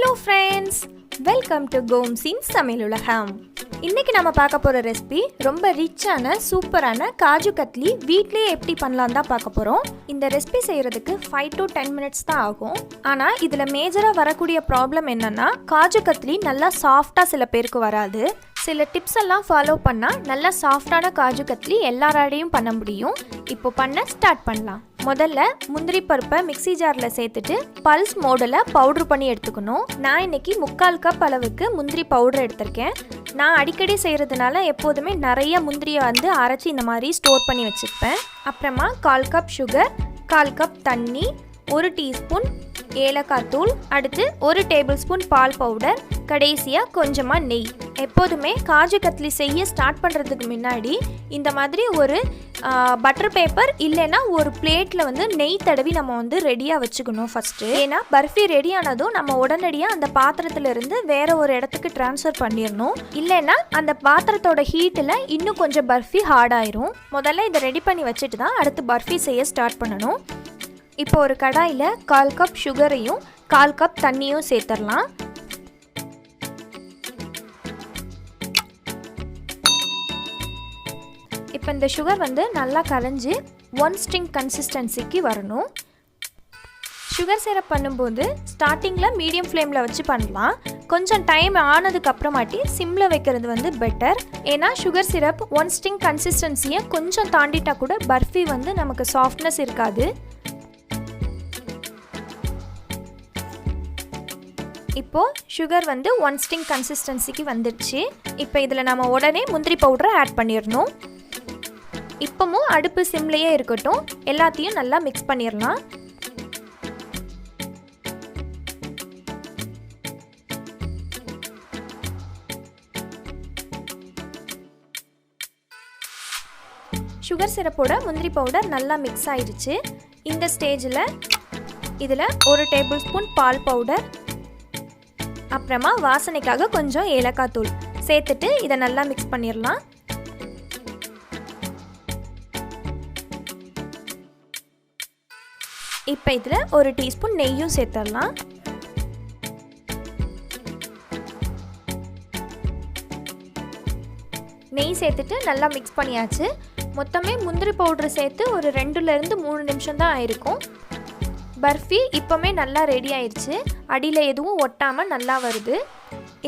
Hello friends, welcome to Goms'N Samayal Ulagam. இன்னைக்கு நாம பார்க்க போற ரெசிபி ரொம்ப ரிச்சான சூப்பரான காஜு கத்லி வீட்லயே எப்படி பண்ணலாம் தான் பார்க்க போறோம். இந்த ரெசிபி செய்யறதுக்கு 5 to 10 minutes தான் ஆகும். ஆனா இதுல மேஜரா வரக்கூடிய ப்ராப்ளம் என்னன்னா காஜு கத்லி நல்லா சாஃப்ட்டா சில பேருக்கு வராது. சில டிப்ஸ் எல்லாம் ஃபாலோ பண்ணா நல்லா சாஃப்டான காஜு கத்லி எல்லாராலையும் பண்ண முடியும். இப்போ பண்ண ஸ்டார்ட் பண்ணலாம். முதல்ல முந்திரி பருப்பை மிக்ஸி ஜாரில் சேர்த்துட்டு பல்ஸ் மோடில் பவுட்ரு பண்ணி எடுத்துக்கணும். நான் இன்னைக்கு 3/4 கப் அளவுக்கு முந்திரி பவுடர் எடுத்திருக்கேன். நான் அடிக்கடி செய்கிறதுனால எப்போதுமே நிறைய முந்திரியை அரைச்சி இந்த மாதிரி ஸ்டோர் பண்ணி வச்சுருப்பேன். அப்புறமா 1/4 கப் சுகர், 1/4 கப் தண்ணி, 1 டீஸ்பூன் ஏலக்காய் தூள், அடுத்து 1 டேபிள் ஸ்பூன் பால் பவுடர், கடைசியாக கொஞ்சமாக நெய். எப்போதுமே காஜு கத்லி செய்ய ஸ்டார்ட் பண்ணுறதுக்கு முன்னாடி இந்த மாதிரி ஒரு பட்டர் பேப்பர் இல்லைன்னா ஒரு பிளேட்டில் நெய் தடவி நம்ம ரெடியாக வச்சுக்கணும் ஃபஸ்ட்டு. ஏன்னா பர்ஃபி ரெடி ஆனதும் நம்ம உடனடியாக அந்த பாத்திரத்துலேருந்து வேறு ஒரு இடத்துக்கு ட்ரான்ஸ்ஃபர் பண்ணிடணும். இல்லைன்னா அந்த பாத்திரத்தோட ஹீட்டில் இன்னும் கொஞ்சம் பர்ஃபி ஹார்டாயிரும். முதல்ல இதை ரெடி பண்ணி வச்சுட்டு தான் அடுத்து பர்ஃபி செய்ய ஸ்டார்ட் பண்ணணும். இப்போ ஒரு கடாயில் 1/4 கப் சுகரையும் 1/4 கப் தண்ணியும் சேர்த்துடலாம். இப்போ இந்த சுகர் நல்லா கரைஞ்சி 1 ஸ்ட்ரிங் கன்சிஸ்டன்சிக்கு வரணும். சுகர் சிரப் பண்ணும்போது ஸ்டார்டிங்கில் மீடியம் ஃப்ளேமில் வச்சு பண்ணலாம். கொஞ்சம் டைம் ஆனதுக்கு அப்புறமாட்டி சிம்மில் வைக்கிறது பெட்டர். ஏன்னா சுகர் சிரப் 1 ஸ்ட்ரிங் கன்சிஸ்டன்சியை கொஞ்சம் தாண்டிட்டா கூட பர்ஃபி நமக்கு சாஃப்ட்னஸ் இருக்காது. இப்போது சுகர் 1 ஸ்ட்ரிங் கன்சிஸ்டன்சிக்கு வந்துடுச்சு. இப்போ இதில் நம்ம உடனே முந்திரி பவுடரை ஆட் பண்ணிடணும். இப்போவும் அடுப்பு சிம்லேயே இருக்கட்டும். எல்லாத்தையும் நல்லா மிக்ஸ் பண்ணிடலாம். சுகர் சிரப்போட முந்திரி பவுடர் நல்லா மிக்ஸ் ஆயிடுச்சு. இந்த ஸ்டேஜில் இதில் 1 டேபிள் ஸ்பூன் பால் பவுடர், அப்புறமா வாசனைக்காக கொஞ்சம் ஏலக்காய் தூள் சேர்த்துட்டு இதை நல்லா மிக்ஸ் பண்ணிடலாம். இப்போ இதில் 1 டீஸ்பூன் நெய்யும் சேர்த்துடலாம். நெய் சேர்த்துட்டு நல்லா மிக்ஸ் பண்ணியாச்சு. மொத்தமே முந்திரி பவுடர் சேர்த்து ஒரு 2லேருந்து 3 நிமிஷம் தான் ஆயிருக்கும். பர்ஃபி இப்போமே நல்லா ரெடி ஆயிடுச்சு. அடியில் எதுவும் ஒட்டாமல் நல்லா வருது.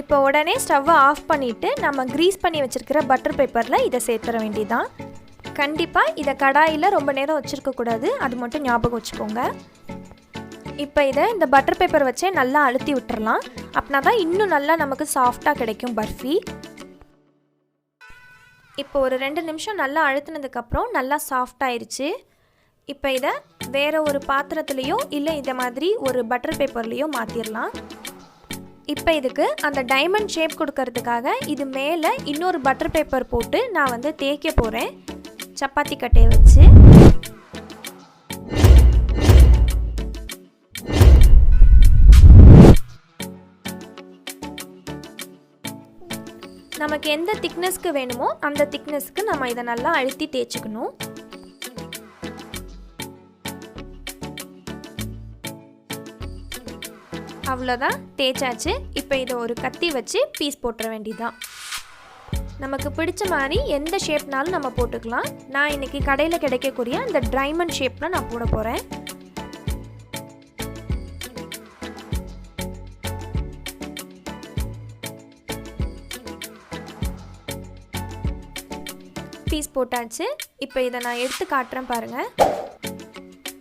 இப்போ உடனே ஸ்டவ்வை ஆஃப் பண்ணிவிட்டு நம்ம க்ரீஸ் பண்ணி வச்சுருக்கிற பட்டர் பேப்பரில் இதை சேர்த்துற வேண்டியதான். கண்டிப்பாக இதை கடாயில் ரொம்ப நேரம் வச்சுருக்கக்கூடாது, அது மட்டும் ஞாபகம் வச்சுக்கோங்க. இப்போ இதை இந்த பட்டர் பேப்பர் வச்சே நல்லா அழுத்தி விட்டுறலாம். அப்படின்னா தான் இன்னும் நல்லா நமக்கு சாஃப்டாக கிடைக்கும் பர்ஃபி. இப்போ ஒரு 2 நிமிஷம் நல்லா அழுத்தினதுக்கப்புறம் நல்லா சாஃப்டாகிருச்சு. இப்போ இதை வேறு ஒரு பாத்திரத்துலேயோ இல்லை இதை மாதிரி ஒரு பட்டர் பேப்பர்லேயோ மாற்றிடலாம். இப்போ இதுக்கு அந்த டைமண்ட் ஷேப் கொடுக்கறதுக்காக இது மேலே இன்னொரு பட்டர் பேப்பர் போட்டு நான் தேய்க்க போகிறேன் சப்பாத்தி கட்டையை வச்சு. நமக்கு எந்த திக்னஸ்க்கு வேணுமோ அந்த திக்னஸ்க்கு நம்ம இதை நல்லா அழுத்தி தேய்ச்சிக்கணும். அவ்வளோதான், தேய்ச்சாச்சு. இப்போ இதை ஒரு கத்தி வச்சு பீஸ் போட்டுற வேண்டியதான். நமக்கு பிடிச்ச மாதிரி எந்த ஷேப்னாலும் நம்ம போட்டுக்கலாம். நான் இன்றைக்கி கடையில் கிடைக்கக்கூடிய இந்த டைமண்ட் ஷேப்பில் நான் போட போகிறேன். பீஸ் போட்டாச்சு. இப்போ இதை நான் எடுத்து காட்டுறேன் பாருங்கள்.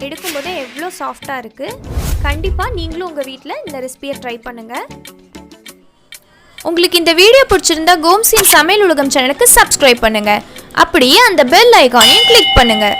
எடுக்கும்போதே எவ்வளோ சாஃப்டாக இருக்குது. கண்டிப்பாக நீங்களும் உங்கள் வீட்டில் இந்த ரெசிபியை ட்ரை பண்ணுங்கள். உங்களுக்கு இந்த வீடியோ பிடிச்சிருந்தா Goms'N சமையல் உலகம் சேனலுக்கு சப்ஸ்கிரைப் பண்ணுங்கள். அப்படியே அந்த பெல் ஐகானையும் கிளிக் பண்ணுங்கள்.